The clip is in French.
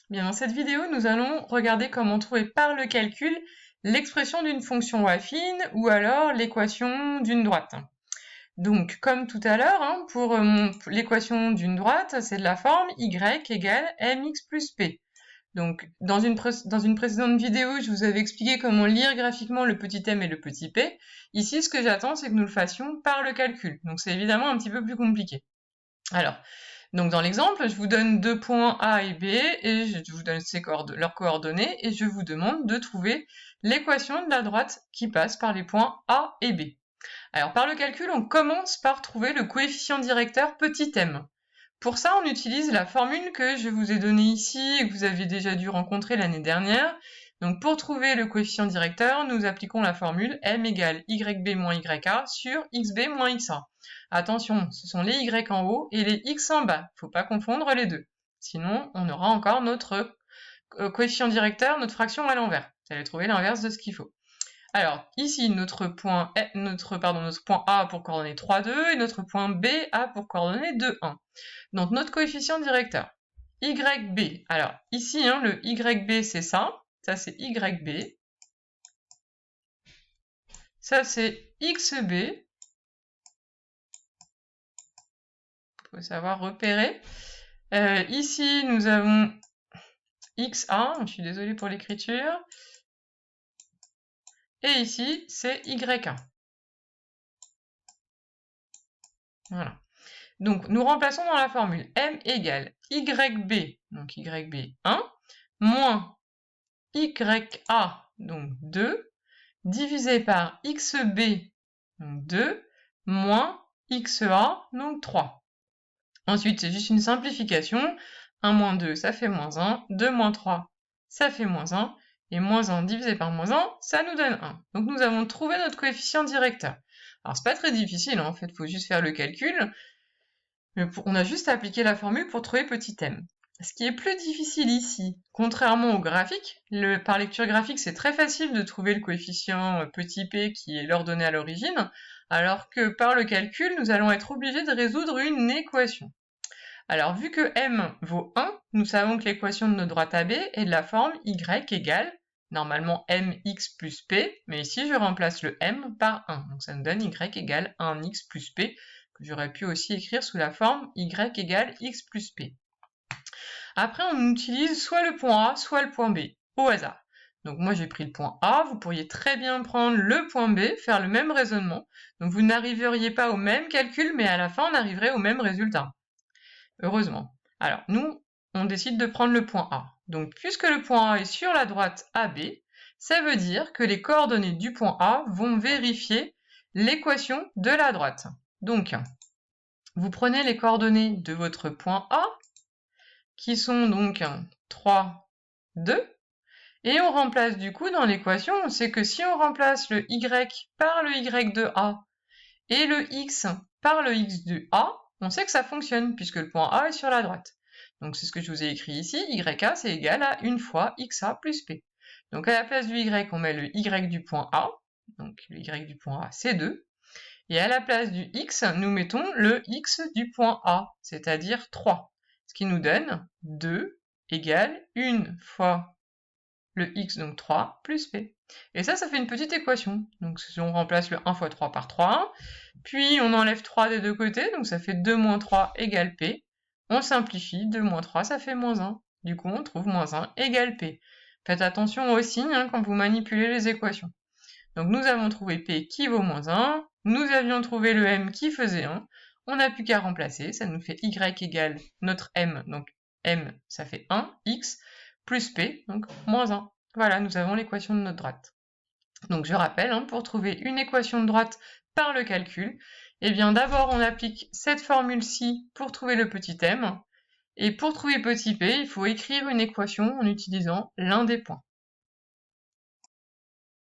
Bien, dans cette vidéo, nous allons regarder comment trouver par le calcul l'expression d'une fonction affine ou alors l'équation d'une droite. Donc, comme tout à l'heure, pour l'équation d'une droite, c'est de la forme y égale mx plus p. Donc, dans une précédente vidéo, je vous avais expliqué comment lire graphiquement le petit m et le petit p. Ici, ce que j'attends, c'est que nous le fassions par le calcul. Donc, c'est évidemment un petit peu plus compliqué. Alors, donc dans l'exemple, je vous donne deux points A et B, et je vous donne leurs coordonnées, et je vous demande de trouver l'équation de la droite qui passe par les points A et B. Alors, par le calcul, on commence par trouver le coefficient directeur petit m. Pour ça, on utilise la formule que je vous ai donnée ici et que vous avez déjà dû rencontrer l'année dernière. Donc, pour trouver le coefficient directeur, nous appliquons la formule m égale yb moins ya sur xb moins xa. Attention, ce sont les y en haut et les x en bas. Faut pas confondre les deux. Sinon, on aura encore notre coefficient directeur, notre fraction à l'envers. Vous allez trouver l'inverse de ce qu'il faut. Alors, ici, notre point A a pour coordonnée 3, 2, et notre point B a pour coordonnée 2, 1. Donc, notre coefficient directeur, YB. Alors, ici, le YB, c'est ça. Ça, c'est YB. Ça, c'est XB. Il faut savoir repérer. Ici, nous avons XA. Je suis désolée pour l'écriture. Et ici, c'est YA. Voilà. Donc, nous remplaçons dans la formule m égale YB, donc YB 1, moins YA, donc 2, divisé par XB, donc 2, moins XA, donc 3. Ensuite, c'est juste une simplification. 1 moins 2, ça fait moins 1. 2 moins 3, ça fait moins 1. Et moins 1 divisé par moins 1, ça nous donne 1. Donc, nous avons trouvé notre coefficient directeur. Alors, c'est pas très difficile, en fait, il faut juste faire le calcul. On a juste à appliquer la formule pour trouver petit m. Ce qui est plus difficile ici, contrairement au graphique, par lecture graphique, c'est très facile de trouver le coefficient petit p qui est l'ordonnée à l'origine, alors que par le calcul, nous allons être obligés de résoudre une équation. Alors, vu que m vaut 1, nous savons que l'équation de notre droite AB est de la forme y égale, normalement mx plus p, mais ici je remplace le m par 1, donc ça nous donne y égale 1x plus p, que j'aurais pu aussi écrire sous la forme y égale x plus p. Après, on utilise soit le point A, soit le point B, au hasard. Donc moi, j'ai pris le point A, vous pourriez très bien prendre le point B, faire le même raisonnement. Donc vous n'arriveriez pas au même calcul, mais à la fin, on arriverait au même résultat. Heureusement. Alors, nous, on décide de prendre le point A. Donc, puisque le point A est sur la droite AB, ça veut dire que les coordonnées du point A vont vérifier l'équation de la droite. Donc, vous prenez les coordonnées de votre point A, qui sont donc 3, 2, et on remplace du coup dans l'équation, on sait que si on remplace le Y par le Y de A et le X par le X de A, on sait que ça fonctionne, puisque le point A est sur la droite. Donc c'est ce que je vous ai écrit ici, YA c'est égal à 1 fois XA plus P. Donc à la place du Y, on met le Y du point A, donc le Y du point A c'est 2, et à la place du X, nous mettons le X du point A, c'est-à-dire 3, ce qui nous donne 2 égale 1 fois le X, donc 3, plus P. Et ça fait une petite équation. Donc on remplace le 1 fois 3 par 3, puis on enlève 3 des deux côtés, donc ça fait 2 moins 3 égale P. On simplifie, 2 moins 3, ça fait moins 1. Du coup, on trouve moins 1 égale P. Faites attention aux signes quand vous manipulez les équations. Donc nous avons trouvé P qui vaut moins 1, nous avions trouvé le M qui faisait 1, on n'a plus qu'à remplacer, ça nous fait Y égale notre M, donc M ça fait 1, X, plus P, donc moins 1. Voilà, nous avons l'équation de notre droite. Donc je rappelle, pour trouver une équation de droite par le calcul, eh bien d'abord on applique cette formule-ci pour trouver le petit m, et pour trouver petit p, il faut écrire une équation en utilisant l'un des points.